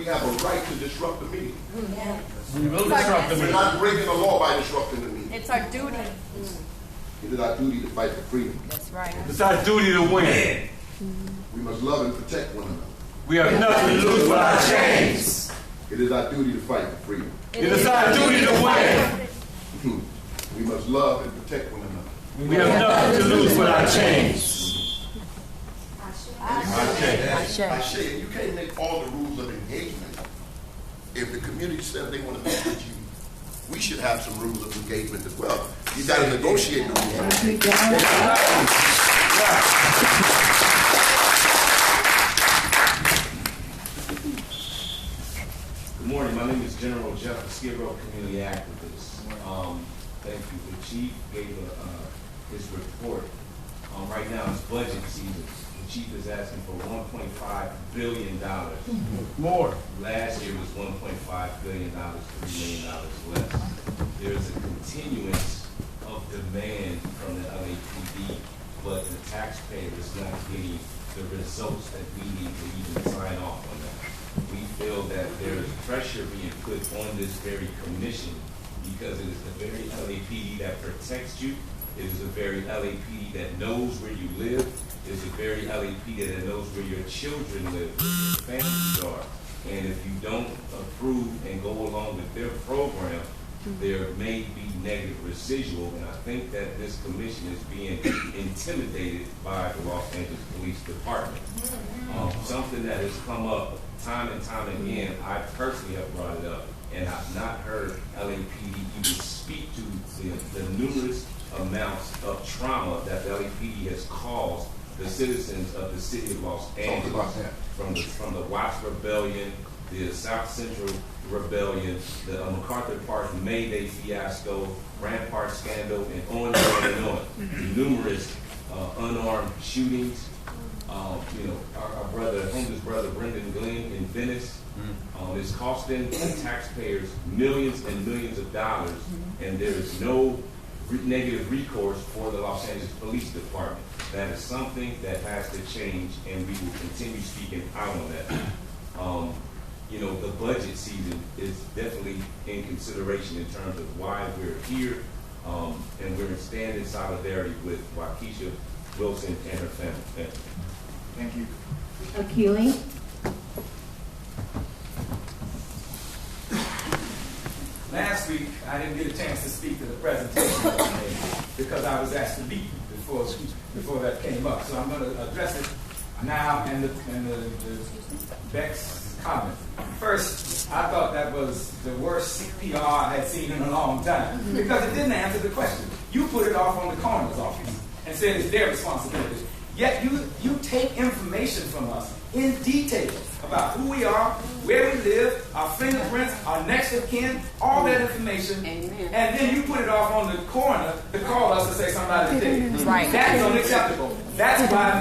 we have a right to disrupt the meeting. Yeah. We will disrupt the We're meeting. not breaking the law by disrupting the meeting. It's our duty. It is our duty to fight for freedom. That's right. It's our duty to win. We must love and protect one another. We have nothing to lose but our chains. It is our duty to fight for freedom. It is our duty to win. We must love and protect one another. We have nothing to lose but our chains. Ashe, you can't make all the rules of engagement. If the community says they want to meet with you, we should have some rules of engagement as well. You got to negotiate the rules of engagement. Good morning. My name is General Jeff, a Skid Row community activist. Thank you. The chief gave his report. Right now it's budget season. The chief is asking for $1.5 billion. More. Last year was $1.5 billion, $3 million less. There's a continuance of demand from the LAPD, but the taxpayer is not getting the results that we need to even sign off on that. We feel that there is pressure being put on this very commission because it is the very LAPD that protects you. It is the very LAPD that knows where you live. It is the very LAPD that knows where your children live, where your families are. And if you don't approve and go along with their program, there may be negative residual. And I think that this commission is being intimidated by the Los Angeles Police Department. Something that has come up time and time again, I personally have brought it up, and I've not heard LAPD even speak to the numerous amounts of trauma that the LAPD has caused the citizens of the city of Los Angeles, from the Watts Rebellion, the South Central Rebellion, the MacArthur Park May Day fiasco, Rampart scandal, and on and on. Numerous unarmed shootings. Our homeless brother Brendan Glenn in Venice is costing the taxpayers millions and millions of dollars, and there is no negative recourse for the Los Angeles Police Department. That is something that has to change, and we will continue speaking out on that. The budget season is definitely in consideration in terms of why we're here, and we're standing in solidarity with Waukesha Wilson and her family. Thank you. Akili. Last week, I didn't get a chance to speak to the presentation because I was asked to leave before that came up. So I'm going to address it now and the Beck's comment. First, I thought that was the worst PR I had seen in a long time because it didn't answer the question. You put it off on the coroner's office and said it's their responsibility. Yet you take information from us in detail about who we are, where we live, our fingerprints, our next of kin, all that information, and then you put it off on the coroner to call us to say somebody's dead. Right. That's unacceptable. That's why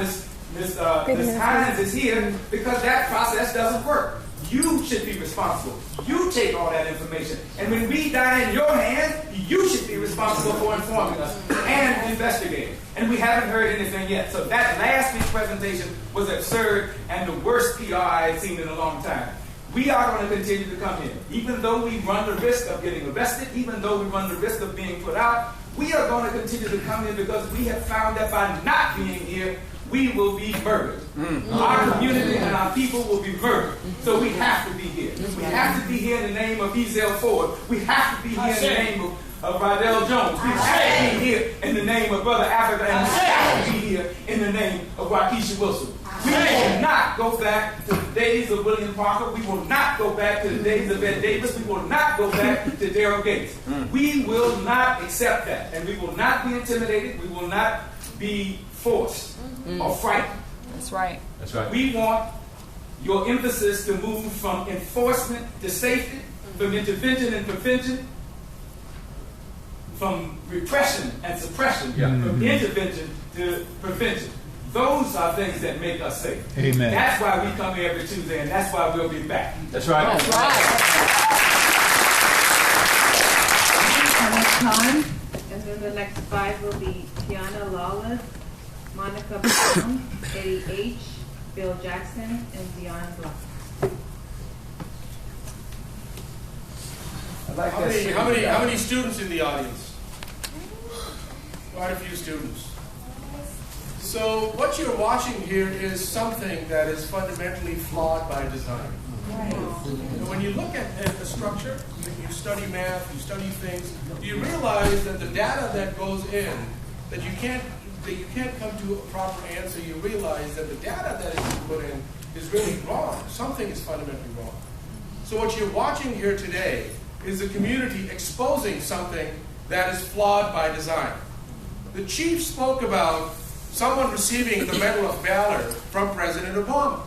Ms. Hines is here, because that process doesn't work. You should be responsible. You take all that information. And when we die in your hands, you should be responsible for informing us and investigating. And we haven't heard anything yet. So that last week's presentation was absurd and the worst PR I had seen in a long time. We are going to continue to come in. Even though we run the risk of getting arrested, even though we run the risk of being put out, we are going to continue to come in because we have found that by not being here, we will be murdered. Our community and our people will be murdered. So we have to be here. We have to be here in the name of Ezell Ford. We have to be here in the name of Rydell Jones. We have to be here in the name of Brother Africa. And we have to be here in the name of Waukesha Wilson. We will not go back to the days of William Parker. We will not go back to the days of Ed Davis. We will not go back to Daryl Gates. We will not accept that. And we will not be intimidated. We will not be forced or frightened. That's right. That's right. We want your emphasis to move from enforcement to safety, from intervention and prevention, from repression and suppression, from intervention to prevention. Those are things that make us safe. Amen. That's why we come here every Tuesday, and that's why we'll be back. That's right. That's right. Time. And then the next 5 will be Tiana Lawless, Monica Brown, Eddie H., Bill Jackson, and Dion Block. like How many students in the audience? Quite a few students. So what you're watching here is something that is fundamentally flawed by design. And when you look at the structure, you study math, you study things, you realize that the data that goes in, that you can't come to a proper answer. You realize that the data that is put in is really wrong. Something is fundamentally wrong. So what you're watching here today is the community exposing something that is flawed by design. The chief spoke about someone receiving the Medal of Valor from President Obama.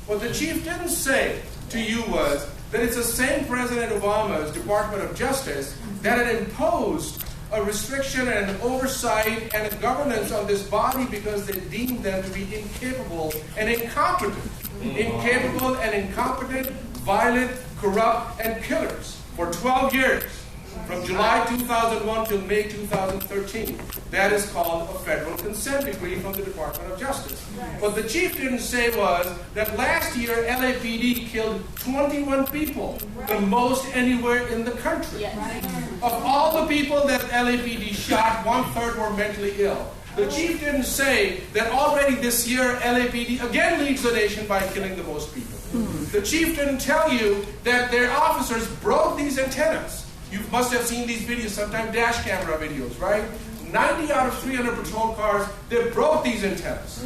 What the chief didn't say to you was that it's the same President Obama's Department of Justice that had imposed a restriction and an oversight and a governance on this body because they deemed them to be incapable and incompetent. Incapable and incompetent, violent, corrupt, and killers for 12 years, from July 2001 till May 2013. That is called a federal consent decree from the Department of Justice. What the chief didn't say was that last year LAPD killed 21 people, the most anywhere in the country. Of all the people that LAPD shot, 1/3 were mentally ill. The chief didn't say that already this year LAPD again leads the nation by killing the most people. The chief didn't tell you that their officers broke these antennas. You must have seen these videos, sometimes dash camera videos, right? 90 out of 300 patrol cars, they broke these antennas.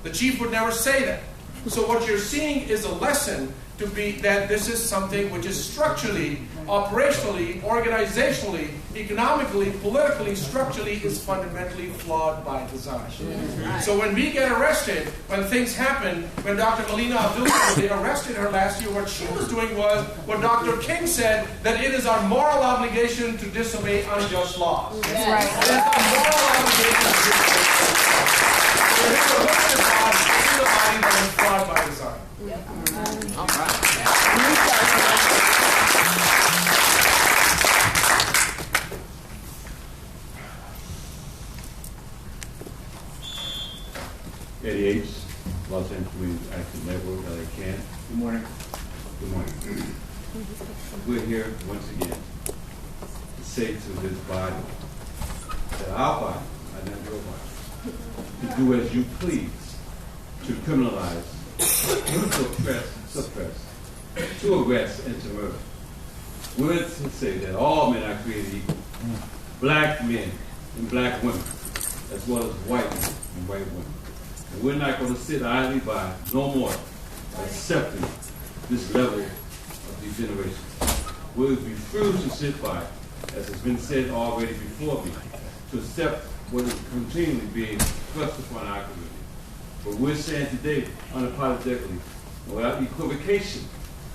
The chief would never say that. So what you're seeing is a lesson to be that this is something which is structurally, operationally, organizationally, economically, politically, structurally is fundamentally flawed by design. So when we get arrested, when things happen, when Dr. Melina Abdul, they arrested her last year, what she was doing was what Dr. King said, that it is our moral obligation to disobey unjust laws. That's right. It is our moral obligation to disobey unjust laws. So here's a look at the body. This is a body that is flawed by design. All right. 88, Los Angeles Community Action Network, LA Can. Good morning. Good morning. We're here once again to say to this body that our body, I not your body, to do as you please, to criminalize, to suppress, to arrest, and to murder. We're to say that all men are created equal, black men and black women, as well as white men and white women. And we're not going to sit idly by no more accepting this level of degeneration. We refuse to sit by, as has been said already before me, to accept what is continually being thrust upon our community. But we're saying today, unapologetically, without equivocation,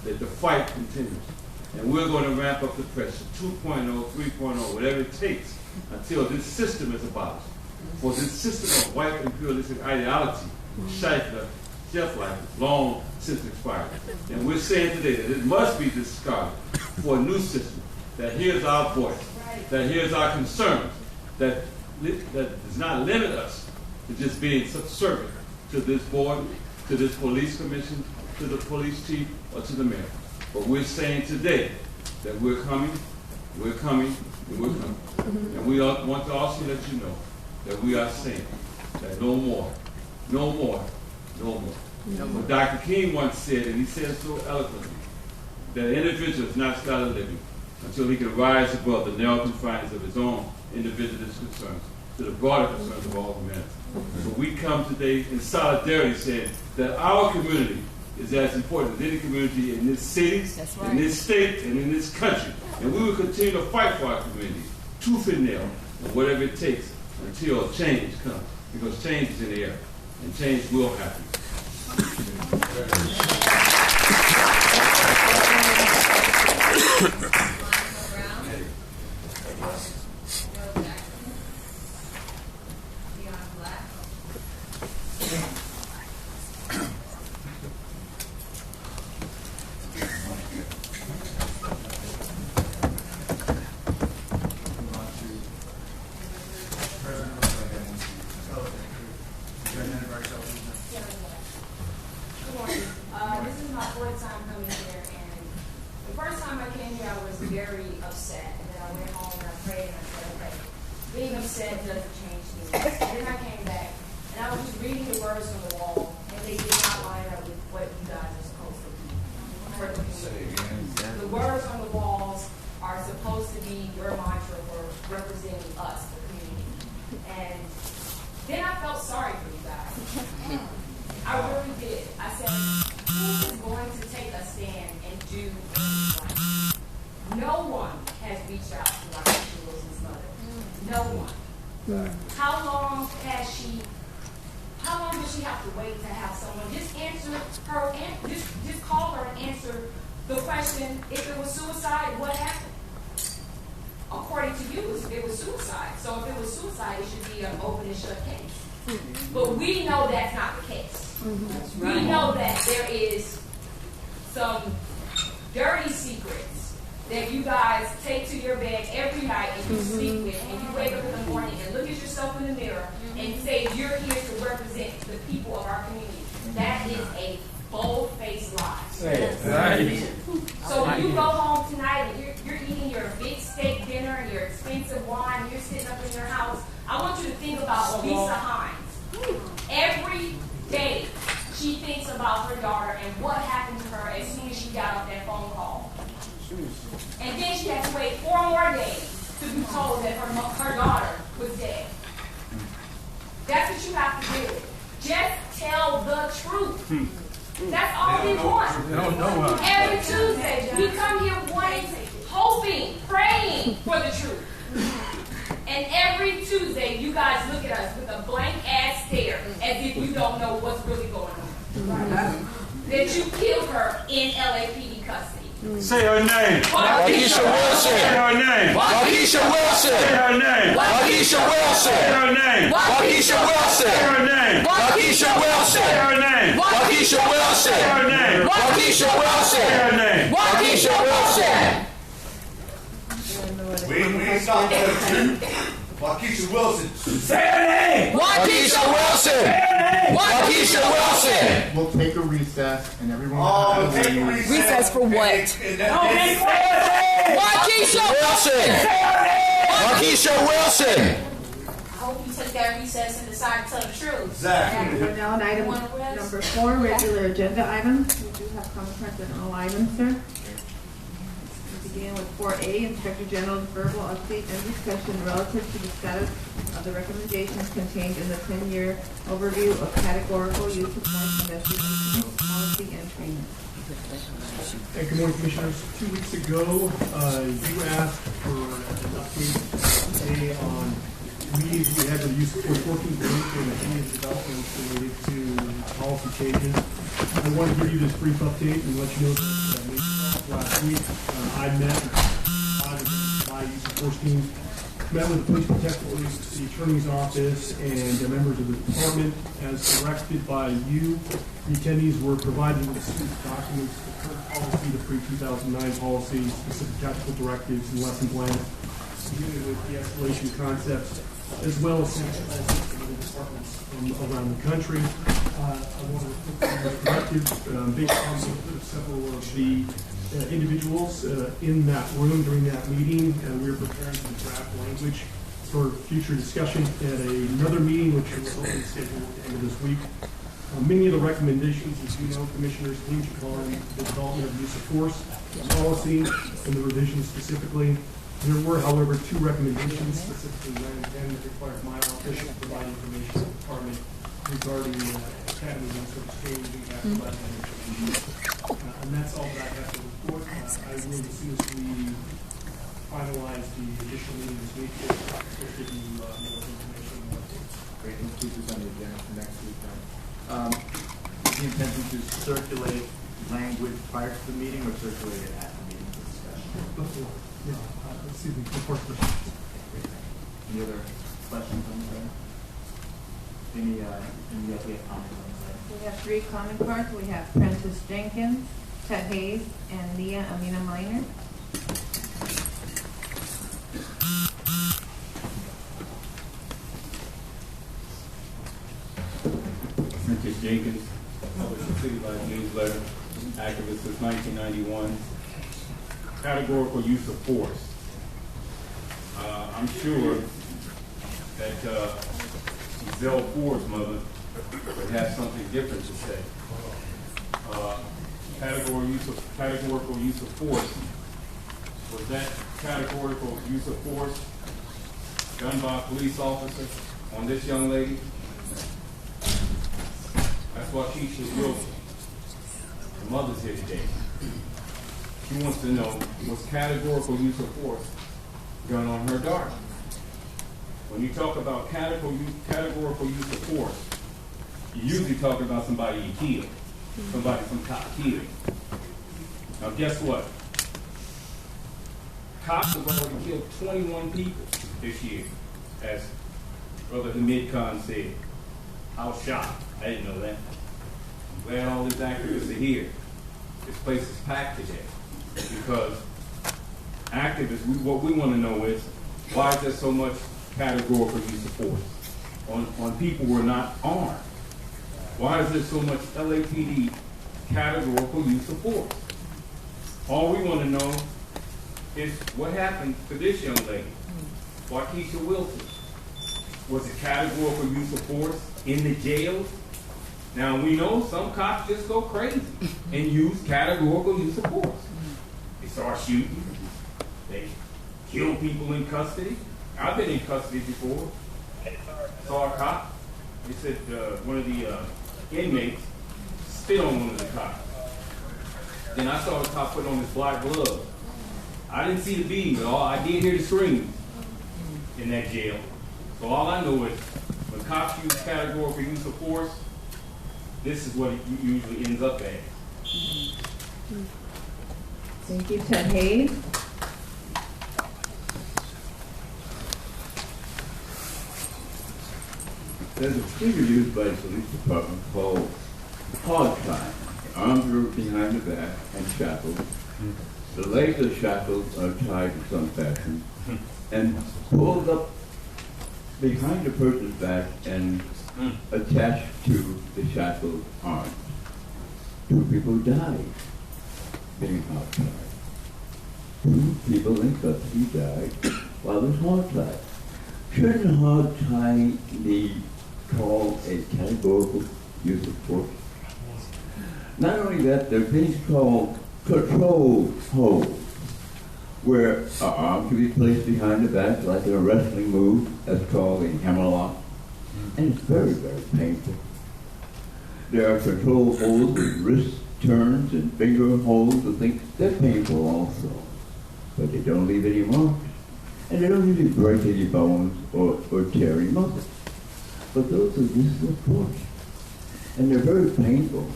that the fight continues. And we're going to ramp up the pressure, 2.0, 3.0, whatever it takes, until this system is abolished. For this system of white imperialistic ideology, Scheifler, Chef-like, long since expired. And we're saying today that it must be discarded for a new system that hears our voice, that hears our concerns, that does not limit us to just being subservient to this board, to this police commission, to the police chief, or to the mayor. But we're saying today that we're coming, and we're coming. And we want to also let you know that we are saying that no more. What Dr. King once said, and he said it so eloquently, that an individual is not started living until he can rise above the narrow confines of his own individualist concerns to the broader concerns of all humanity. So we come today in solidarity saying that our community is as important as any community in this city, in this state, and in this country. And we will continue to fight for our community, tooth and nail, and whatever it takes until change comes. Because change is in the air, and change will happen. very upset. And then I went home and I prayed and I said, okay, being upset doesn't change things. And then I came back and I was just reading the words on the wall, and they did not line up with what you guys are supposed to be for the community. The words on the walls are supposed to be your mantra for representing us, the community. And then I felt sorry for you guys. I really did. I said, who is going to take a stand and do what's right? No one has reached out to Dr. Wilson's mother. No one. How long does she have to wait to have someone just answer her, just call her and answer the question, if it was suicide, what happened? According to you, it was suicide. So if it was suicide, it should be an open and shut case. But we know that's not the case. We know that there is some dirty secrets that you guys take to your bed every night and you sleep with, and you wake up in the morning and look at yourself in the mirror and say you're here to represent the people of our community. That is a bold-faced lie. So when you go home tonight and you're eating your big steak dinner and your expensive wine and you're sitting up in your house, I want you to think about Lisa Hines. Every day she thinks about her daughter and what happened to her as soon as she got off that phone call. And then she had to wait 4 more days to be told that her daughter was dead. That's what you have to do. Just tell the truth. That's all we want. Every Tuesday, we come here wanting, hoping, praying for the truth. And every Tuesday, you guys look at us with a blank-ass stare as if you don't know what's really going on. That you killed her in LAPD custody. Say her name. Waukesha Wilson. Say her name. Waukesha Wilson. Say her name. Waukesha Wilson. Say her name. Waukesha Wilson. Say her name. Waukesha Wilson. Say her name. Waukesha Wilson. Say her name. Waukesha Wilson. Say her name. Waukesha Wilson. We ain't stopped there. Waukesha Wilson. Say her name! Waukesha Wilson. Waukesha Wilson. We'll take a recess and everyone Oh, will take a leave. recess for what? Waukesha Wilson. Waukesha Wilson. I hope you took that recess and decided to tell the truth. Exactly. We're now on item number 4, regular agenda items. We do have comments on all items, sir. We begin with 4A, Inspector General's verbal update and discussion relative to the status of the recommendations contained in the 10-year overview of categorical use of force investigation policy and training. Hey, good morning, Commissioners. 2 weeks ago, you asked for an update today on meetings we had with the use of force working group and any developments related to policy changes. I want to give you this brief update and let you know that last week I met with my use of force team, met with the Police Protective Police, the Attorney's Office, and members of the department. As directed by you, the attendees were provided with documents, the current policy, the pre-2009 policy, specific tactical directives, and lesson plans, dealing with the escalation concepts, as well as central policies from the departments around the country. I want to put the directives based on several of the individuals in that room during that meeting, and we're preparing some draft language for future discussion at another meeting, which is hopefully scheduled at the end of this week. Many of the recommendations, as you know, Commissioners, hinge upon the development of use of force policy and the revisions specifically. There were, however, 2 recommendations, specifically 9 and 10, that required my office to provide information to the department regarding academies and sort of change and that information. And that's all that I have to report. I will, as soon as we finalize the additional meeting this week, we'll give you more information. Great, we'll keep this on the agenda for next week then. The intention to circulate language prior to the meeting or circulate it at the meeting for discussion? Before, excuse me, before Any other questions on that? Any other comments on that? We have 3 comment cards. We have Francis Jenkins, Ted Hayes, and Leah Amina Minor. Francis Jenkins, published the City Life newsletter, activist since 1991. categorical use of force. I'm sure that Zell Ford's mother would have something different to say. Categorical use of force. Was that categorical use of force done by a police officer on this young lady? That's why Keisha Wilson, the mother's here today. She wants to know, was categorical use of force done on her daughter? When you talk about categorical use of force, you usually talk about somebody you killed, some cop killed. Now guess what? Cops have already killed 21 people this year, as Brother Hamid Khan said. I was shocked. I didn't know that. I'm glad all these activists are here. This place is packed today because activists, what we want to know is, why is there so much categorical use of force on people who are not armed? Why is there so much LAPD categorical use of force? All we want to know is what happened to this young lady, Waukesha Wilson. Was it categorical use of force in the jails? Now we know some cops just go crazy and use categorical use of force. They start shooting. They kill people in custody. I've been in custody before. Saw a cop. They said one of the inmates spit on one of the cops. Then I saw the cop put on his black glove. I didn't see the beating, but I did hear the screams in that jail. So all I know is when cops use categorical use of force, this is what it usually ends up as. Thank you, Ted Hayes. There's a figure used by the police department called hog tie. The arms are behind the back and shackled. The legs of the shackles are tied in some fashion and pulled up behind the person's back and attached to the shackled arms. 2 people died being hog tied. 2 people in custody died while it was hog tied. Shouldn't hog tying be called a categorical use of force? Not only that, there are things called control holds, where an arm can be placed behind the back like in a wrestling move, that's called a hammerlock, and it's very, very painful. There are control holds with wrist turns and finger holds and things. They're painful also, but they don't leave any marks, and they don't usually break any bones or tear any muscles. But those are uses of force, and they're very painful,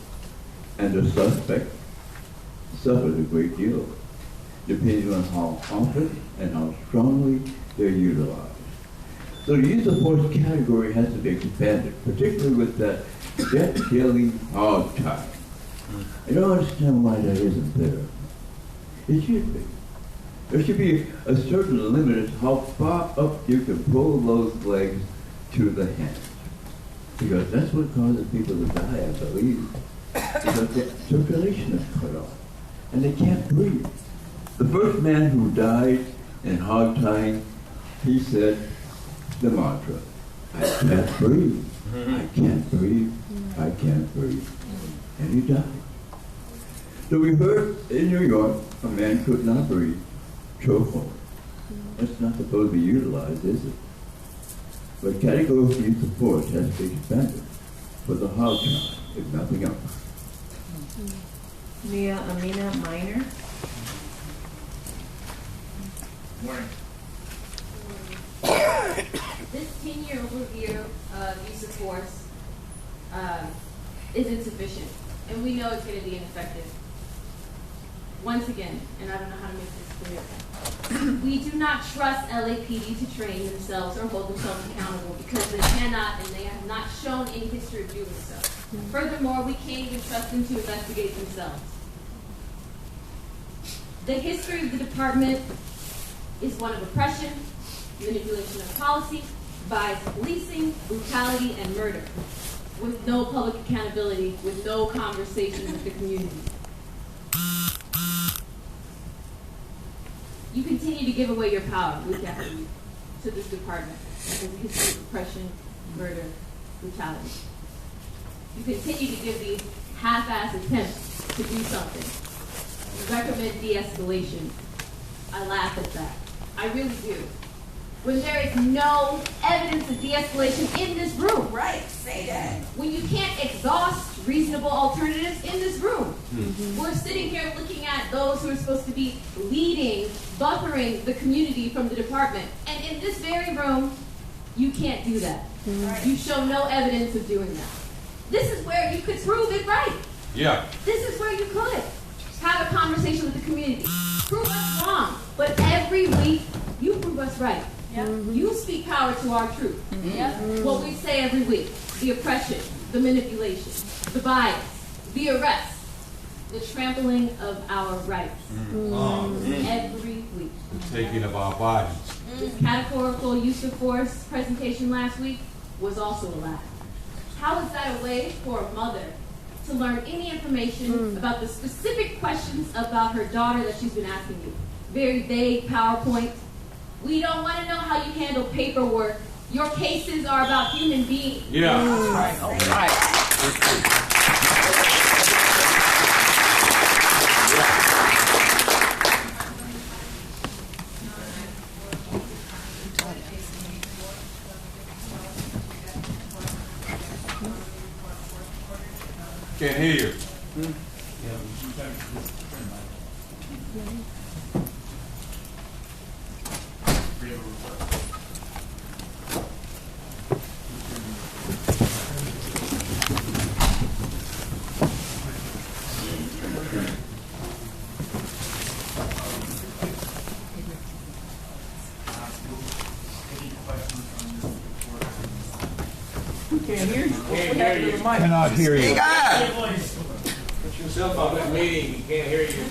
and the suspect suffers a great deal, depending on how often and how strongly they're utilized. So the use of force category has to be expanded, particularly with that death-killing hog tie. I don't understand why that isn't there. It should be. There should be a certain limit as how far up you can pull those legs to the hands. Because that's what causes people to die, I believe. Because the circulation is cut off. And they can't breathe. The first man who died in hog tying, he said the mantra, I can't breathe, I can't breathe, I can't breathe. And he died. So we heard in New York, a man could not breathe, chokehold. That's not supposed to be utilized, is it? But categorical use of force has to be expanded for the hog tie, if nothing else. Mia Amina Minor. Morning. This 10-year overview of use of force is insufficient, and we know it's going to be ineffective. Once again, and I don't know how to make this clear, we do not trust LAPD to train themselves or hold themselves accountable because they cannot and they have not shown any history of doing so. Furthermore, we can't even trust them to investigate themselves. The history of the department is one of oppression, manipulation of policy, biased policing, brutality, and murder, with no public accountability, with no conversation with the community. give away your power week after week to this department because of history of oppression, murder, brutality. You continue to give these half-assed attempts to do something. You recommend de-escalation. I laugh at that. I really do. When there is no evidence of de-escalation in this room. Right, say that. When you can't exhaust reasonable alternatives in this room. We're sitting here looking at those who are supposed to be leading, buffering the community from the department. And in this very room, you can't do that. Right. You show no evidence of doing that. This is where you could prove it right. Yeah. This is where you could have a conversation with the community. Prove us wrong. But every week, you prove us right. Yeah. You speak power to our truth. Yeah. What we say every week, the oppression, the manipulation, the bias, the arrest, the trampling of our rights. Every week. The taking of our bodies. This categorical use of force presentation last week was also a lie. How is that a way for a mother to learn any information about the specific questions about her daughter that she's been asking you? Very vague PowerPoint. We don't want to know how you handle paperwork. Your cases are about human beings. Yeah. All right. Can't hear you. Can't hear you. Can't hear you. Cannot hear you. Put yourself up in a meeting, you can't hear you.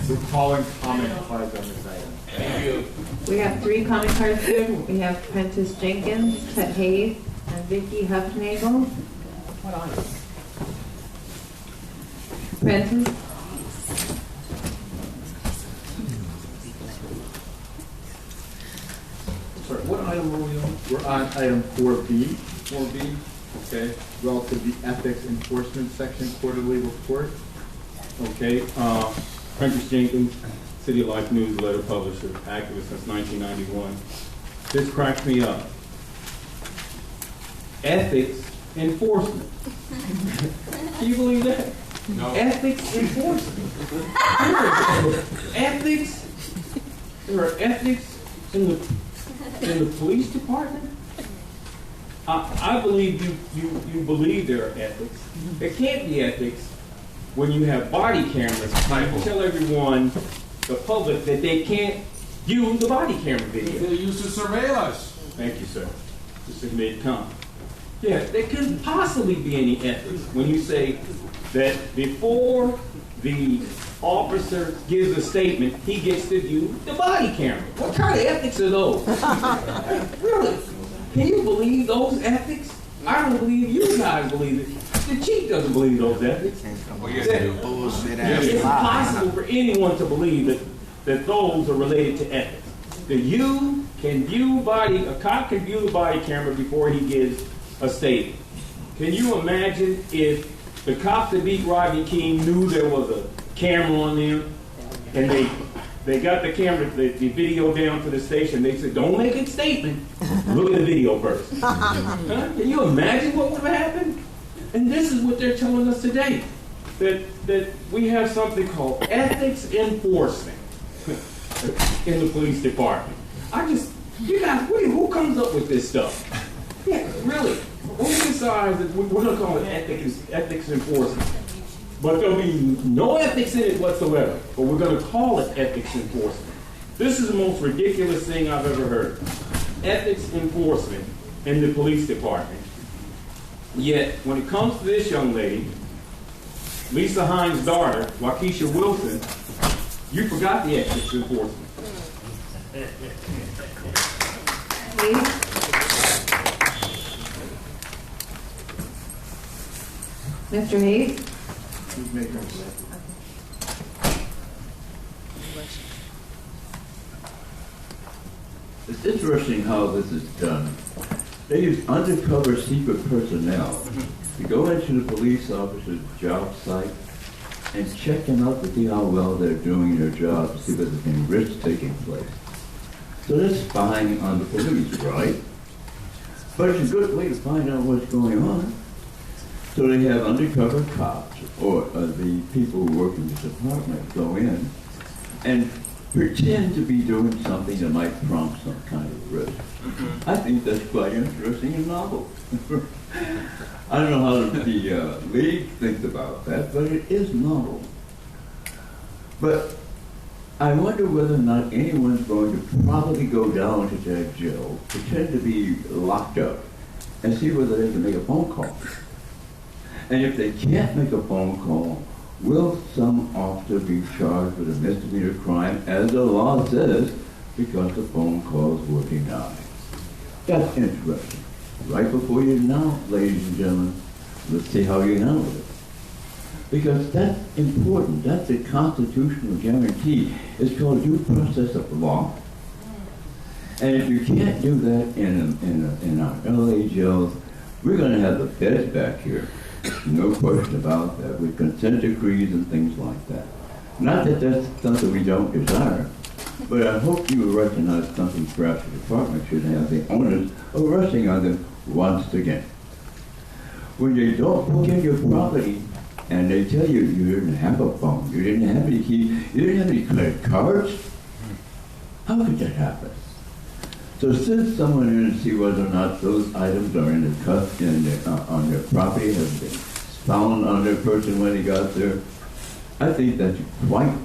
We're calling comment cards on this item. Thank you. We have 3 comment cards here. We have Prentice Jenkins, Chet Hayes, and Vicky Huffnagel. Prentice. Sorry, what item were we on? We're on item 4B. 4B, okay, relative to the ethics enforcement section quarterly report. Okay, Prentice Jenkins, City of Life newsletter publisher, activist since 1991. This cracks me up. Ethics enforcement. Can you believe that? No. Ethics enforcement. Ethics. There are ethics in the police department. I believe you believe there are ethics. There can't be ethics when you have body cameras. You tell everyone, the public, that they can't view the body camera video. They used to surveil us. Thank you, sir. Just a mid-comment. Yeah, there couldn't possibly be any ethics when you say that before the officer gives a statement, he gets to view the body camera. What kind of ethics are those? Really? Can you believe those ethics? I don't believe you guys believe it. The chief doesn't believe those ethics. It's impossible for anyone to believe that those are related to ethics. That you can view a cop can view the body camera before he gives a statement. Can you imagine if the cops that beat Rodney King knew there was a camera on them and they got the camera, the video down to the station, they said, don't make a statement, look at the video first. Can you imagine what would have happened? And this is what they're telling us today, that we have something called ethics enforcement in the police department. You guys, who comes up with this stuff? Yeah, really. Who decides that we're going to call it ethics enforcement? But there'll be no ethics in it whatsoever. But we're going to call it ethics enforcement. This is the most ridiculous thing I've ever heard. Ethics enforcement in the police department. Yet, when it comes to this young lady, Lisa Hines' daughter, Waukesha Wilson, you forgot the ethics enforcement. Mr. Hayes? Who's making It's interesting how this is done. They use undercover secret personnel to go into the police officer's job site and check them out to see how well they're doing their job, to see if there's any risk taking place. So they're spying on the police, right? But it's a good way to find out what's going on. So they have undercover cops, or the people who work in the department go in and pretend to be doing something that might prompt some kind of risk. I think that's quite interesting and novel. I don't know how the league thinks about that, but it is novel. But I wonder whether or not anyone's going to probably go down to that jail, pretend to be locked up, and see whether they can make a phone call. And if they can't make a phone call, will some officer be charged with a misdemeanor crime, as the law says, because the phone calls were denied? That's interesting. Right before you now, ladies and gentlemen, let's see how you handle it. Because that's important. That's a constitutional guarantee. It's called due process of law. And if you can't do that in our LA jails, we're going to have the feds back here. No question about that, with consent decrees and things like that. Not that that's something we don't desire, but I hope you will recognize something perhaps the department should have the onus of rushing on them once again. When they don't book in your property and they tell you you didn't have a phone, you didn't have any key, you didn't have any credit cards, how could that happen? So send someone in and see whether or not those items are in the on their property, have been found on their person when they got there. I think that's quite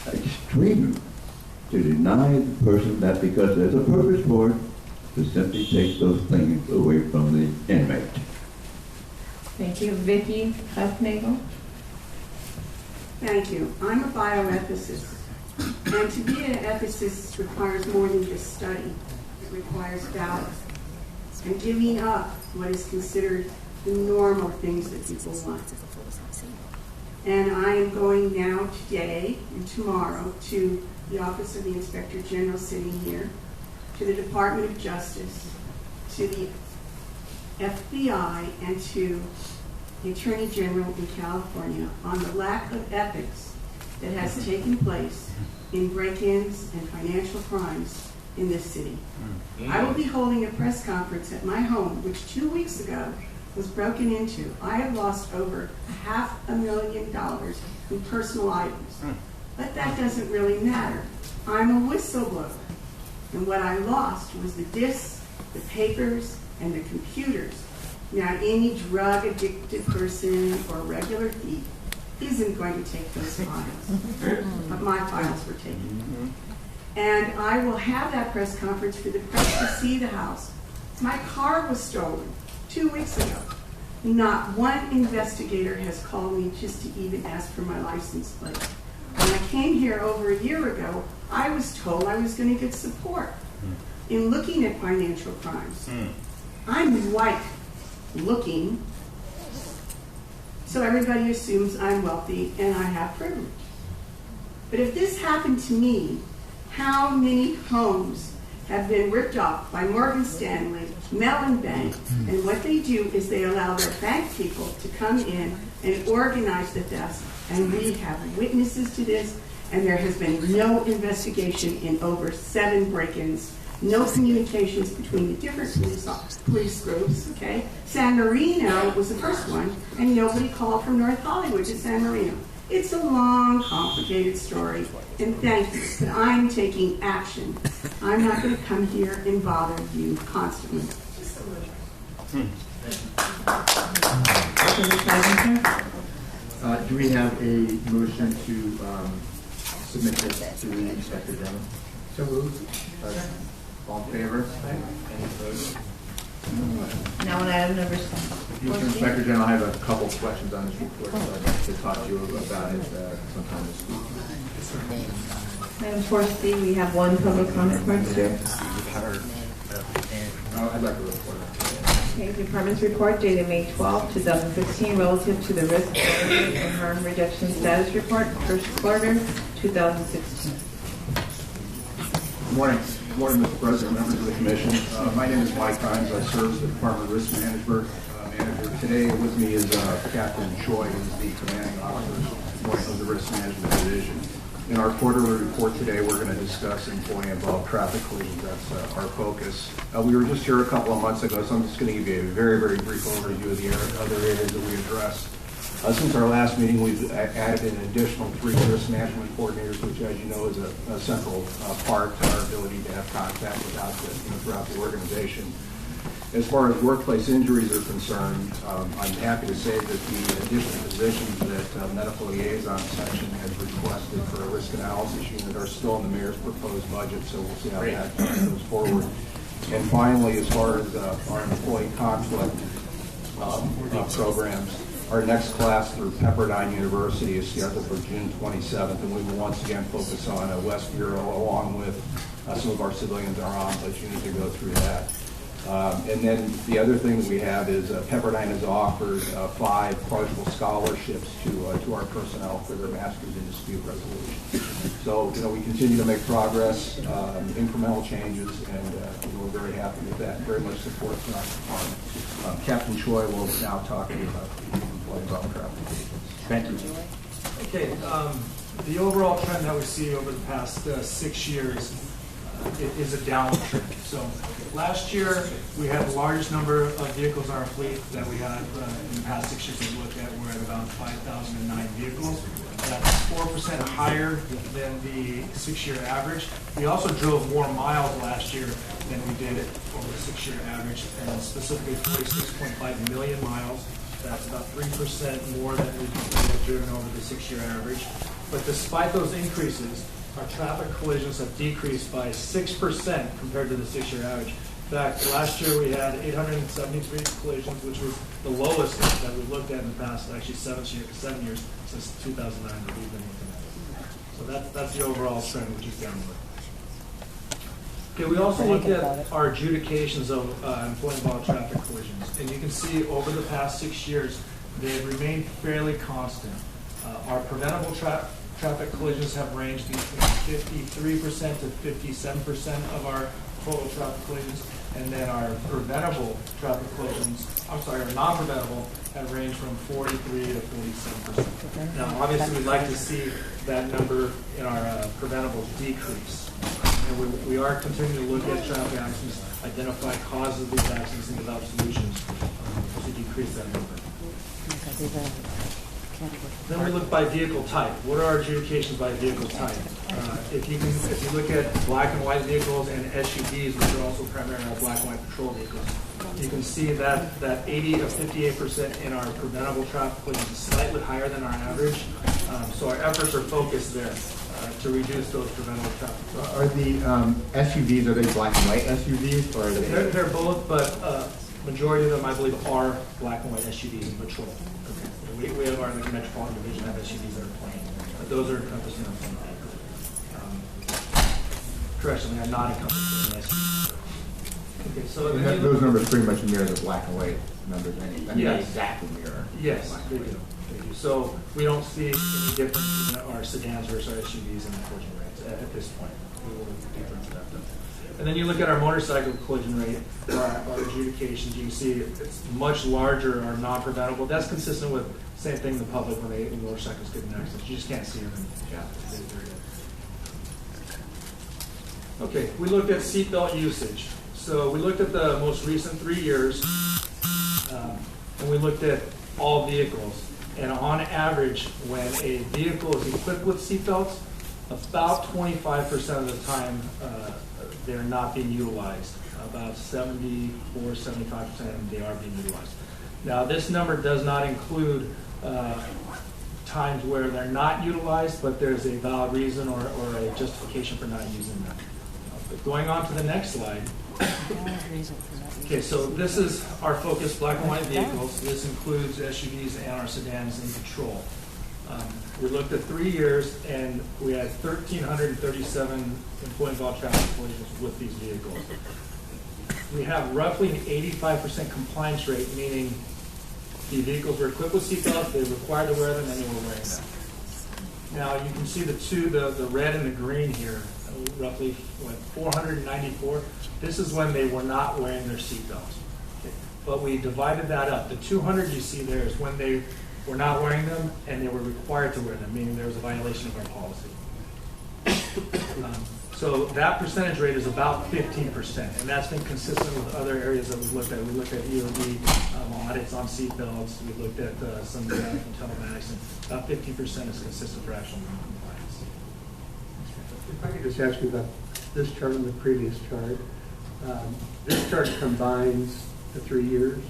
extreme to deny the person that, because there's a purpose for it, to simply take those things away from the inmate. Thank you. Vicki Huffnagel. Thank you. I'm a bioethicist. And to be an ethicist requires more than just study. It requires balance and giving up what is considered the normal things that people want. And I am going now today and tomorrow to the Office of the Inspector General sitting here, to the Department of Justice, to the FBI, and to the Attorney General in California on the lack of ethics that has taken place in break-ins and financial crimes in this city. I will be holding a press conference at my home, which 2 weeks ago was broken into. I have lost over $500,000 in personal items. But that doesn't really matter. I'm a whistleblower. And what I lost was the discs, the papers, and the computers. Now, any drug-addicted person or regular thief isn't going to take those files. But my files were taken. And I will have that press conference for the press to see the house. My car was stolen 2 weeks ago. Not one investigator has called me just to even ask for my license plate. When I came here over a year ago, I was told I was going to get support in looking at financial crimes. I'm white looking, so everybody assumes I'm wealthy and I have privilege. But if this happened to me, how many homes have been ripped off by Morgan Stanley, Mellon Bank, and what they do is they allow their bank people to come in and organize the thefts, and we have witnesses to this, and there has been no investigation in over 7 break-ins, no communications between the different police groups, okay? San Marino was the first one, and nobody called from North Hollywood to San Marino. It's a long, complicated story, and thank you, but I'm taking action. I'm not going to come here and bother you constantly. Just a little. Do we have a motion to submit this to the Inspector General? So moved. All in favor? Any opposed? Now on item number 7. Mr. Inspector General, I have a couple of questions on this report, so I'd like to talk to you about it sometime this week. Item 4C, we have one public comment part, sir. I'd like a report. Okay, Department's report dated May 12, 2016, relative to the risk management and harm reduction status report, first quarter, 2016. Good morning. Good morning, Mr. President, members of the commission. My name is Mike Himes. I serve as the Department of Risk Management manager. Today with me is Captain Choi, who's the commanding officer of the Risk Management Division. In our quarterly report today, we're going to discuss employee-involved traffic collisions. That's our focus. We were just here a couple of months ago, so I'm just going to give you a very, very brief overview of the other areas that we addressed. Since our last meeting, we've added an additional 3 risk management coordinators, which, as you know, is a central part to our ability to have contact throughout the organization. As far as workplace injuries are concerned, I'm happy to say that the additional positions that medical liaison section has requested for a risk analysis unit are still in the mayor's proposed budget, so we'll see how that goes forward. And finally, as far as our employee conflict programs, our next class through Pepperdine University is scheduled for June 27th, and we will once again focus on West Bureau along with some of our civilians in our ombuds unit to go through that. And then the other thing that we have is Pepperdine has offered 5 partial scholarships to our personnel for their Masters in Dispute Resolution. So, we continue to make progress, incremental changes, and we're very happy with that and very much support from our department. Captain Choi will now talk to you about the employee-involved traffic. Thank you. Okay, the overall trend that we see over the past 6 years is a downward trend. So last year, we had the largest number of vehicles in our fleet that we had in the past 6 years we looked at. We're at about 5,009 vehicles. That's 4% higher than the 6-year average. We also drove more miles last year than we did over the 6-year average, and specifically 46.5 million miles. That's about 3% more than we've driven over the 6-year average. But despite those increases, our traffic collisions have decreased by 6% compared to the 6-year average. In fact, last year we had 873 collisions, which was the lowest that we've looked at in the past, actually 7 years since 2009 that we've been looking at. So that's the overall trend, which is downward. Okay, we also looked at our adjudications of employee-involved traffic collisions, and you can see over the past 6 years they've remained fairly constant. Our preventable traffic collisions have ranged between 53% to 57% of our total traffic collisions, and then our preventable traffic collisions, our non-preventable, have ranged from 43 to 47%. Now, obviously, we'd like to see that number in our preventables decrease. And we are continuing to look at traffic accidents, identify causes of these accidents, and develop solutions to decrease that number. Then we look by vehicle type. What are our adjudications by vehicle type? If you look at black and white vehicles and SUVs, which are also primarily our black and white patrol vehicles, you can see that 80 to 58% in our preventable traffic collisions is slightly higher than our average. So our efforts are focused there to reduce those preventable traffic. Are the SUVs, are they black and white SUVs? Or are they... They're both, but majority of them, I believe, are black and white SUVs in patrol. We have our Metropolitan Division have SUVs that are plain, but those are encompassed in our plain vehicles. Correction, they are not encompassed in the SUVs. Okay, so those numbers pretty much mirror the black and white numbers. Yes. Exactly mirror. Yes, they do. So we don't see any difference in our sedans versus our SUVs in the collision rates at this point. We will look deeper into that though. And then you look at our motorcycle collision rate, our adjudications, you can see it's much larger, our non-preventable. That's consistent with the same thing in the public when motorcycles get in accidents. You just can't see them. Okay, we looked at seatbelt usage. So we looked at the most recent 3 years, and we looked at all vehicles. And on average, when a vehicle is equipped with seatbelts, about 25% of the time, they're not being utilized. About 74, 75% they are being utilized. Now, this number does not include times where they're not utilized, but there's a valid reason or a justification for not using them. But going on to the next slide. Okay, so this is our focus black and white vehicles. This includes SUVs and our sedans in patrol. We looked at 3 years, and we had 1,337 employee-involved traffic collisions with these vehicles. We have roughly an 85% compliance rate, meaning the vehicles were equipped with seatbelts, they were required to wear them, and they were wearing them. Now, you can see the red and the green here, roughly 494. This is when they were not wearing their seatbelts. Okay. But we divided that up. The 200 you see there is when they were not wearing them and they were required to wear them, meaning there was a violation of our policy. So that percentage rate is about 15%, and that's been consistent with other areas that we've looked at. We looked at EOD audits on seatbelts. We looked at some data from telematics, and about 15% is consistent for actual non-compliance. If I could just ask you about this chart and the previous chart. This chart combines the 3 years.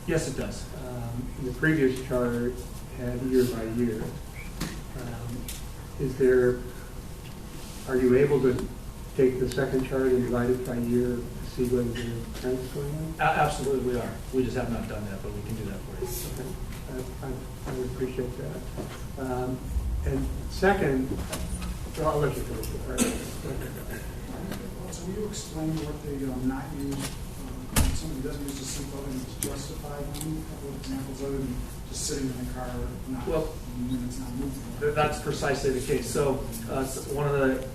Yes, it does. The previous chart had year by year. Are you able to take the second chart and divide it by year to see whether the trend is going on? Absolutely, we are. We just have not done that, but we can do that for you. Okay. I would appreciate that. And second, well, I'll let you finish it. All right. So will you explain what they not use when somebody doesn't use the seatbelt and it's justified? Give me a couple of examples other than just sitting in the car when it's not moving. That's precisely the case. So one of the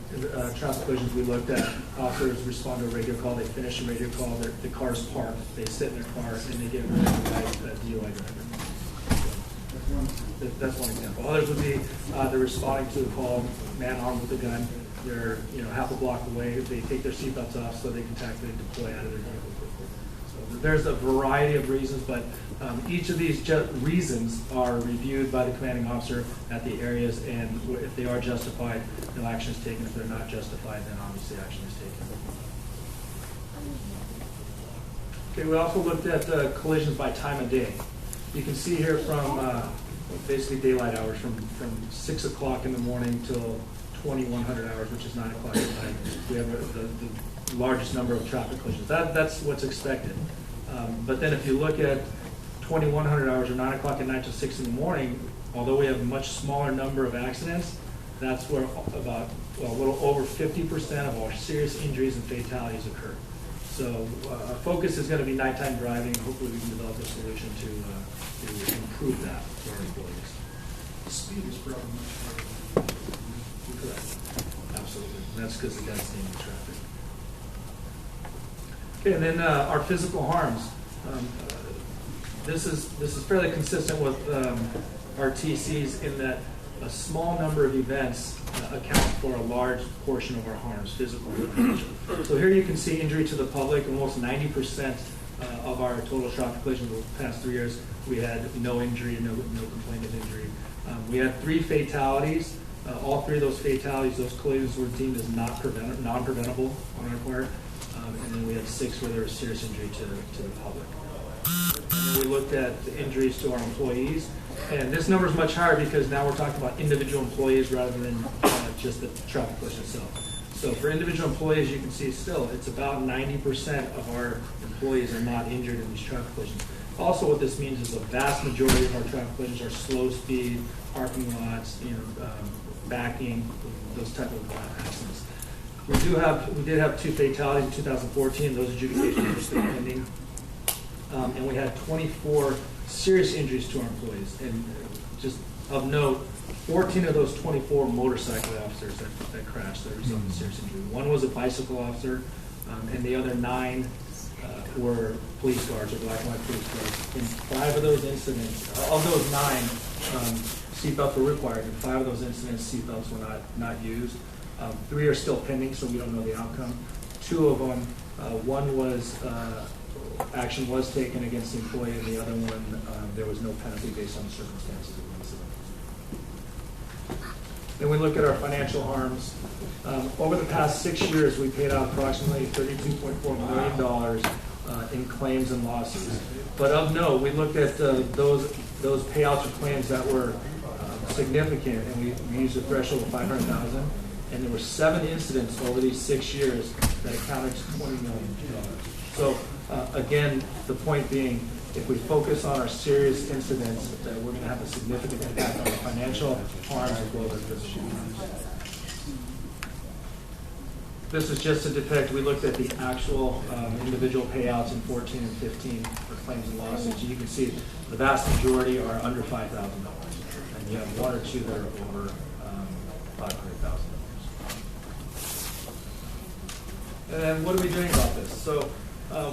traffic collisions we looked at, officers respond to a radio call, they finish a radio call, the car's parked, they sit in their car, and they get rid of a DUI driver. That's one example. Others would be they're responding to a call, man armed with a gun. They're half a block away. They take their seatbelts off so they can tactically deploy out of their vehicle quickly. So there's a variety of reasons, but each of these reasons are reviewed by the commanding officer at the areas, and if they are justified, no action is taken. If they're not justified, then obviously action is taken. Okay, we also looked at collisions by time of day. You can see here from basically daylight hours, from 6 o'clock in the morning till 2100 hours, which is 9 o'clock at night. We have the largest number of traffic collisions. That's what's expected. But then if you look at 2100 hours or 9 o'clock at night till 6 in the morning, although we have a much smaller number of accidents, that's where about a little over 50% of our serious injuries and fatalities occur. So our focus is going to be nighttime driving. Hopefully we can develop a solution to improve that for our employees. The speed is probably much higher. Correct. Absolutely. And that's because of the density in the traffic. Okay, and then our physical harms. This is fairly consistent with our TCs in that a small number of events account for a large portion of our harms, physical harm. So here you can see injury to the public. Almost 90% of our total traffic collisions over the past 3 years, we had no injury, no complaint of injury. We had 3 fatalities. All 3 of those fatalities, those collisions were deemed as non-preventable on our part. And then we had 6 where there was serious injury to the public. And then we looked at the injuries to our employees. And this number is much higher because now we're talking about individual employees rather than just the traffic collision itself. So for individual employees, you can see still it's about 90% of our employees are not injured in these traffic collisions. Also, what this means is the vast majority of our traffic collisions are slow speed, parking lots, backing, those type of accidents. We did have 2 fatalities in 2014. Those adjudications are still pending. And we had 24 serious injuries to our employees. And just of note, 14 of those 24 motorcycle officers that crashed that resulted in serious injury. 1 was a bicycle officer, and the other 9 were police guards or black and white police guards. In 5 of those incidents, of those 9, seatbelts were required. In 5 of those incidents, seatbelts were not used. 3 are still pending, so we don't know the outcome. 2 of them, one was action was taken against the employee, and the other one there was no penalty based on the circumstances of the incident. Then we look at our financial harms. Over the past 6 years, we paid out approximately $32.4 million in claims and losses. But of note, we looked at those payouts or claims that were significant, and we used a threshold of $500,000. And there were 7 incidents over these 6 years that accounted to $20 million. So again, the point being, if we focus on our serious incidents, that we're going to have a significant impact on our financial harms as well as physical harms. This is just to depict, we looked at the actual individual payouts in 14 and 15 for claims and losses. You can see the vast majority are under $5,000. And and you have one or two that are over $500,000. And then what are we doing about this? So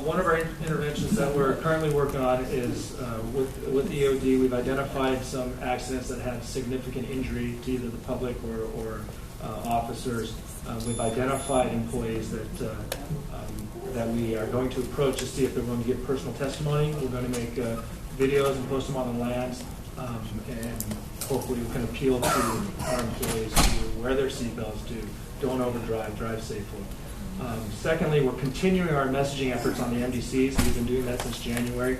one of our interventions that we're currently working on is with the EOD. We've identified some accidents that have significant injury to either the public or officers. We've identified employees that we are going to approach to see if they're willing to give personal testimony. We're going to make videos and post them on the lands, and hopefully we can appeal to our employees to wear their seatbelts, to don't overdrive, drive safely. Secondly, we're continuing our messaging efforts on the MDCs. We've been doing that since January.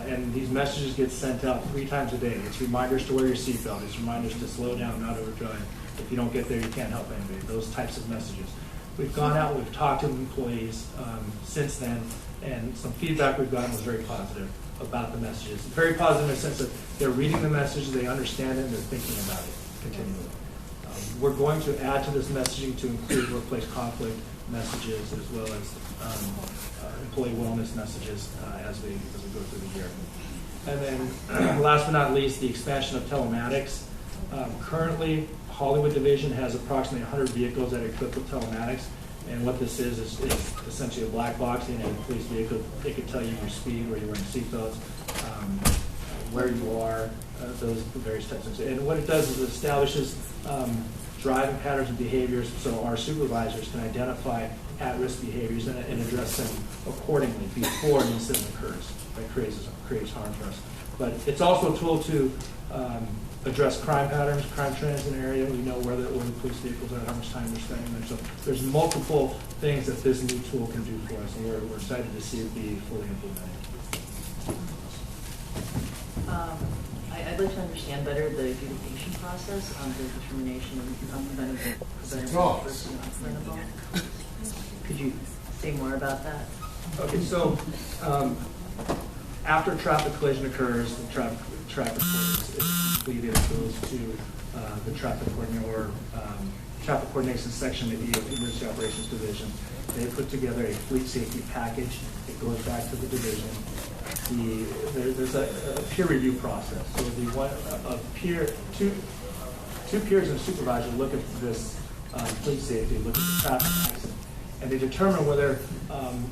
And these messages get sent out 3 times a day. It's reminders to wear your seatbelt. It's reminders to slow down, not overdrive. If you don't get there, you can't help anybody. Those types of messages. We've gone out, we've talked to employees since then, and some feedback we've gotten was very positive about the messages. Very positive in the sense that they're reading the message, they understand it, and they're thinking about it continually. We're going to add to this messaging to include workplace conflict messages as well as employee wellness messages as we go through the year. And then last but not least, the expansion of telematics. Currently, Hollywood Division has approximately 100 vehicles that are equipped with telematics, and what this is essentially a black box in a police vehicle. It could tell you your speed, where you're wearing seatbelts, where you are, those various types of things. And what it does is it establishes driving patterns and behaviors so our supervisors can identify at-risk behaviors and address them accordingly before an incident occurs that creates harm for us. But it's also a tool to address crime patterns, crime trends in an area. We know where the police vehicles are, how much time they're spending there. So there's multiple things that this new tool can do for us, and we're excited to see it be fully implemented. I'd like to understand better the adjudication process on the determination of preventable versus non-preventable. Could you say more about that? Okay, so after a traffic collision occurs, the traffic court is completed. It goes to the traffic coordinator, traffic coordination section of the Emergency Operations Division. They put together a fleet safety package. It goes back to the division. There's a peer review process. So two peers and a supervisor look at this fleet safety, look at the traffic accident, and they determine whether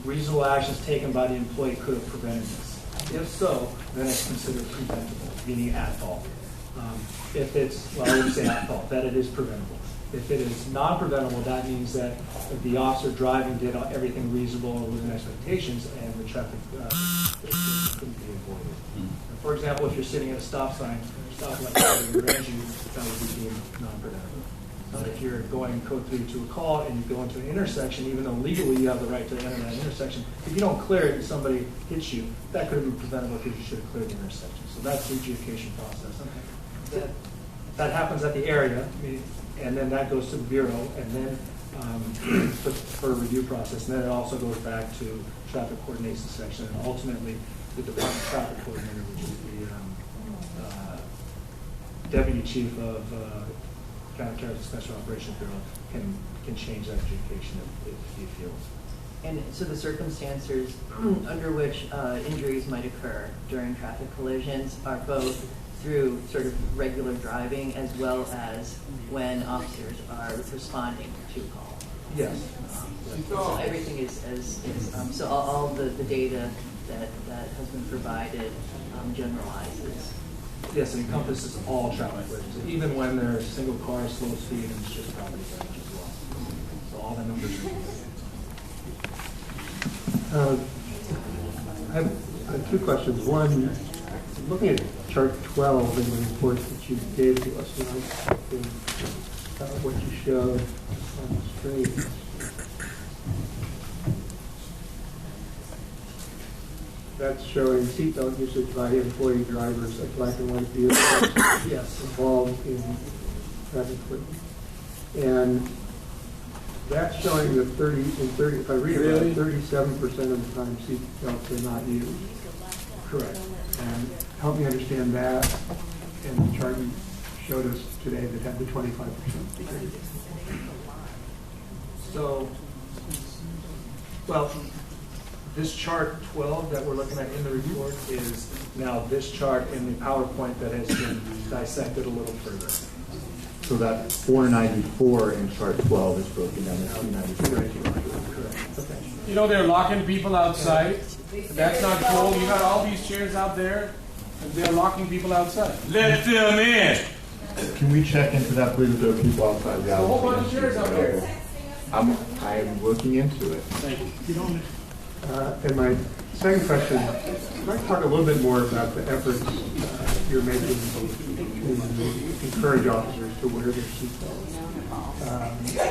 reasonable actions taken by the employee could have prevented this. If so, then it's considered preventable, meaning at fault. If it's, well, I wouldn't say at fault, that it is preventable. If it is non-preventable, that means that if the officer driving did everything reasonable or within expectations, and the traffic couldn't be avoided. For example, if you're sitting at a stop sign, stoplight, you rear you, that would be deemed non-preventable. If you're going code 3 to a call and you go into an intersection, even though legally you have the right to enter that intersection, if you don't clear it and somebody hits you, that could have been preventable because you should have cleared the intersection. So that's the adjudication process. That happens at the area, and then that goes to the bureau, and then for a review process. And then it also goes back to traffic coordination section, and ultimately the department traffic coordinator, which is the deputy chief of County Sheriff's Special Operations Bureau, can change that adjudication if he feels. And so the circumstances under which injuries might occur during traffic collisions are both through sort of regular driving as well as when officers are responding to a call. Yes. So everything is so all the data that has been provided generalizes. Yes, it encompasses all traffic collisions, even when they're single cars, slow speed, and it's just property damage as well. So all the numbers are I have 2 questions. One, looking at chart 12 in the report that you gave to us, what you showed on the screen. That's showing seatbelt usage by employee drivers of black and white vehicles yes, involved in traffic collision. And that's showing that if I read it, 37% of the time seatbelts are not used. correct. And help me understand that, and the chart you showed us today that had the 25%. So, well, This chart 12 that we're looking at in the report is now this chart in the PowerPoint that has been dissected a little further. So that 494 in chart 12 is broken down to 294. Correct. Okay. You know, they're locking people outside. That's not cool. You got all these chairs out there, and they're locking people outside. Let them in. Can we check into that, please, if there are people outside? There's a whole bunch of chairs out there. I'm looking into it. Thank you. And my second question, I'd like to talk a little bit more about the efforts you're making to encourage officers to wear their seatbelts.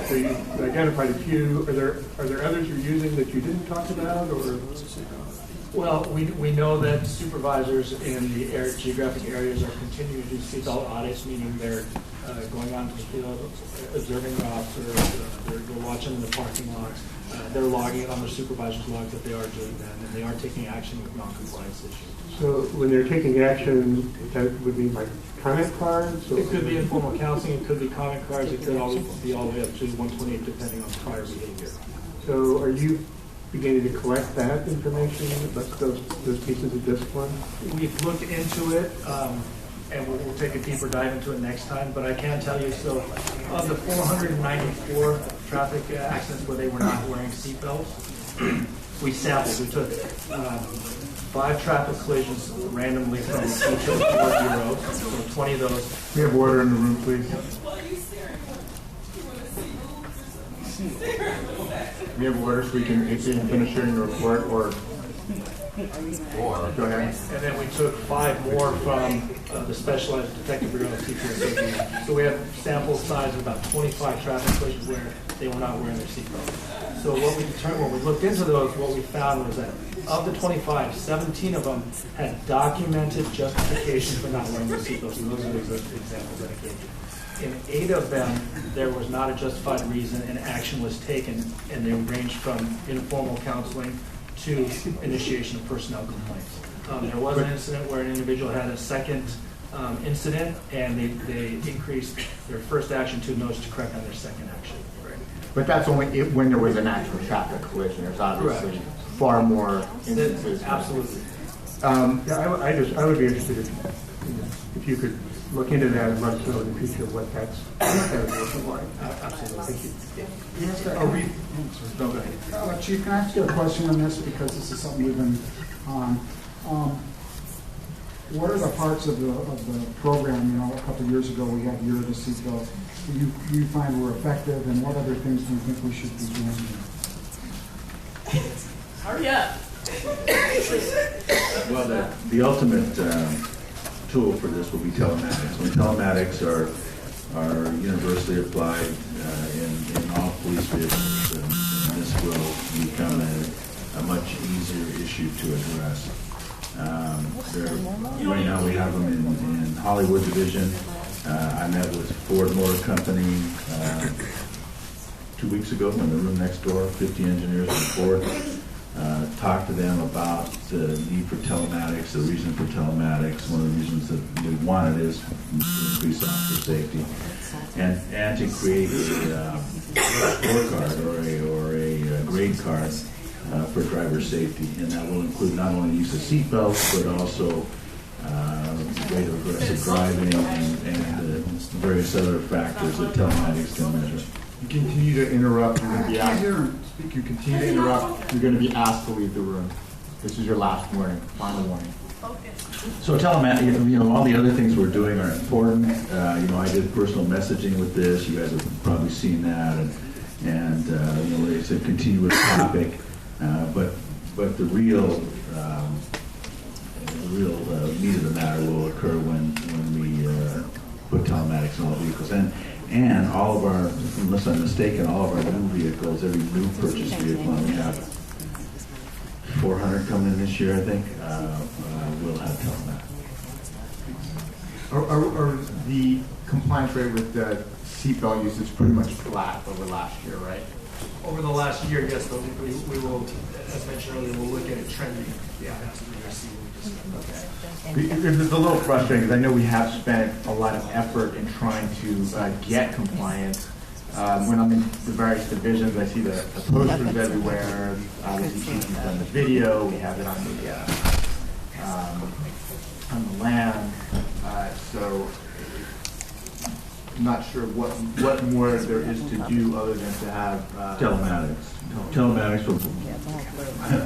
So you identified a few. Are there others you're using that you didn't talk about, or? Well, we know that supervisors in the geographic areas are continuing to do seatbelt audits, meaning they're going onto the field, observing the officers, they're watching the parking lots, they're logging it on their supervisor's logs that they are doing that, and they are taking action with non-compliance issues. So when they're taking action, that would be like comment cards? It could be informal counseling, it could be comment cards, it could always be all the way up to 128 depending on prior behavior. So are you beginning to collect that information, those pieces of discipline? We've looked into it, and we'll take a deeper dive into it next time, but I can tell you, so of the 494 traffic accidents where they were not wearing seatbelts, we sampled. We took 5 traffic collisions randomly from each of the 4 bureaus, so 20 of those. We have order in the room, please. We have order, so we can finish hearing the report, or go ahead. And then we took 5 more from the Specialized Detective Bureau of Teacher and Safety. So we have sample size of about 25 traffic collisions where they were not wearing their seatbelt. So what we determined, when we looked into those, what we found was that of the 25, 17 of them had documented justification for not wearing their seatbelts. And those are the examples that I gave you. In 8 of them, there was not a justified reason and action was taken, and they ranged from informal counseling to initiation of personnel complaints. There was an incident where an individual had a second incident, and they increased their first action to notice to correct on their second action. Right. But that's only when there was an actual traffic collision. There's obviously far more instances. Absolutely. Yeah, I would be interested if you could look into that and let us know in the future what that's looking like. Absolutely. Thank you. Go ahead. Chief, can I ask you a question on this, because this is something we've been on. What are the parts of the program? You know, a couple of years ago we had Year of the Seatbelt. Do you find were effective, and what other things do you think we should be doing? Hurry up. Well, the ultimate tool for this will be telematics. When telematics are universally applied in all police vehicles, and this will become a much easier issue to address. Right now we have them in Hollywood Division. I met with Ford Motor Company 2 weeks ago in the room next door, 50 engineers from Ford. Talked to them about the need for telematics, the reason for telematics. One of the reasons that we wanted is to increase officer safety, and to create a scorecard or a grade card for driver safety, and that will include not only use of seatbelts but also rate of aggressive driving and various other factors that telematics can measure. You continue to interrupt. You're going to be asked. You continue to interrupt. You're going to be asked to leave the room. This is your last warning, final warning. So telematics, you know, all the other things we're doing are important. You know, I did personal messaging with this. You guys have probably seen that, and you know, it's a continuous topic. But the real meat of the matter will occur when we put telematics in all vehicles. And all of our, unless I'm mistaken, all of our new vehicles, every new purchased vehicle, and we have 400 coming in this year, I think, will have telematics. Are the compliance rate with the seatbelt usage pretty much flat over last year, right? Over the last year, yes, but we will, as mentioned earlier, we'll look at it trending. Yeah, It's a little frustrating because I know we have spent a lot of effort in trying to get compliance When I'm in the various divisions, I see the posters everywhere. Obviously, we've done the video. We have it on the land. So I'm not sure what more there is to do other than to have Telematics. Telematics will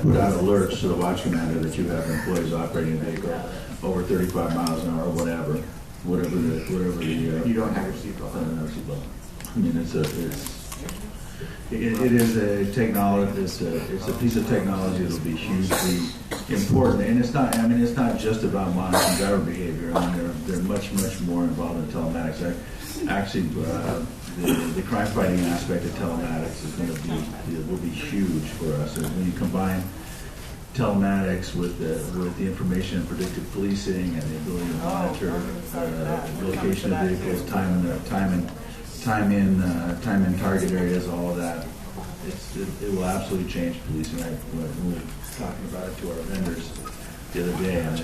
put out alerts to the watch commander that you have employees operating a vehicle over 35 miles an hour or whatever the you don't have your seatbelt. I mean, it is a technology. It's a piece of technology that'll be hugely important, and it's not. I mean, it's not just about monitoring driver behavior. I mean, they're much more involved in telematics. Actually, the crime fighting aspect of telematics will be huge for us. And when you combine telematics with the information and predictive policing and the ability to monitor location of vehicles, time in target areas, all of that, it will absolutely change policing. We were talking about it to our vendors the other day, and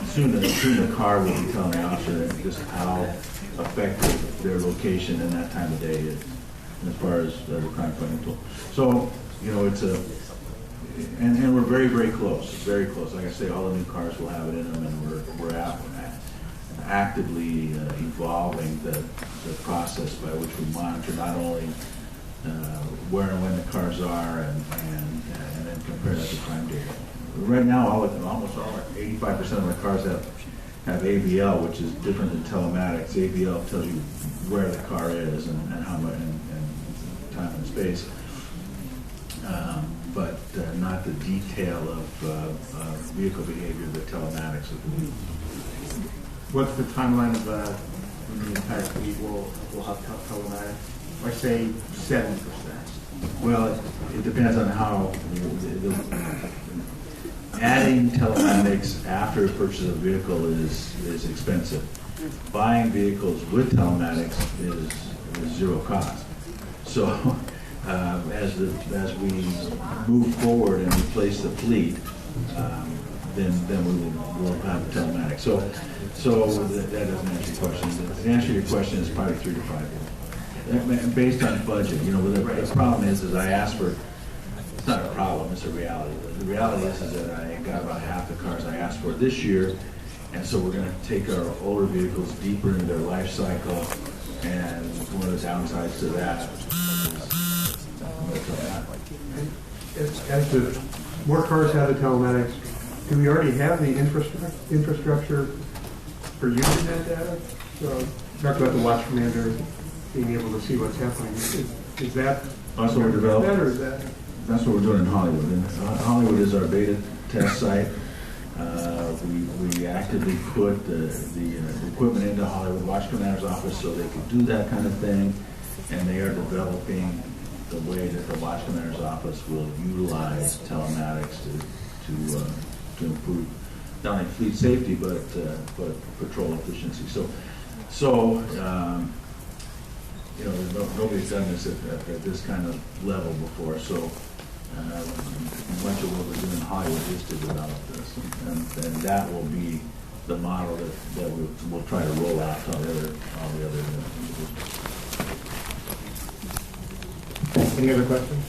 soon the car will be telling the officer just how effective their location in that time of day is, as far as the crime fighting tool. So, it's and we're very close, very close. Like I say, all the new cars will have it in them, and we're actively evolving the process by which we monitor not only where and when the cars are, and then compare that to crime data. Right now, almost all 85% of the cars have AVL, which is different than telematics. AVL tells you where the car is and how much and time and space, but not the detail of vehicle behavior that telematics will do. What's the timeline of when the entire fleet will have telematics? I say 70%. Well, it depends on how adding telematics after purchase of a vehicle is expensive. Buying vehicles with telematics is zero cost. So as we move forward and replace the fleet, then we will have telematics. So that doesn't answer your question. The answer to your question is probably 3 to 5 years, based on budget. The problem is I asked for. It's not a problem, it's a reality. The reality is that I got about half the cars I asked for this year, and so we're going to take our older vehicles deeper into their life cycle, and one of the downsides to that is as the more cars have the telematics, do we already have the infrastructure for using that data? So, talk about the watch commander being able to see what's happening. Is that also we're developing? Or is that? That's what we're doing in Hollywood. And Hollywood is our beta test site. We actively put the equipment into Hollywood Watch Commander's office so they can do that kind of thing, and they are developing the way that the Watch Commander's office will utilize telematics to improve not only fleet safety but patrol efficiency. So nobody's done this at this kind of level before. So much of what we're doing in Hollywood is to develop this, and that will be the model that we'll try to roll out to all the other. Any other questions?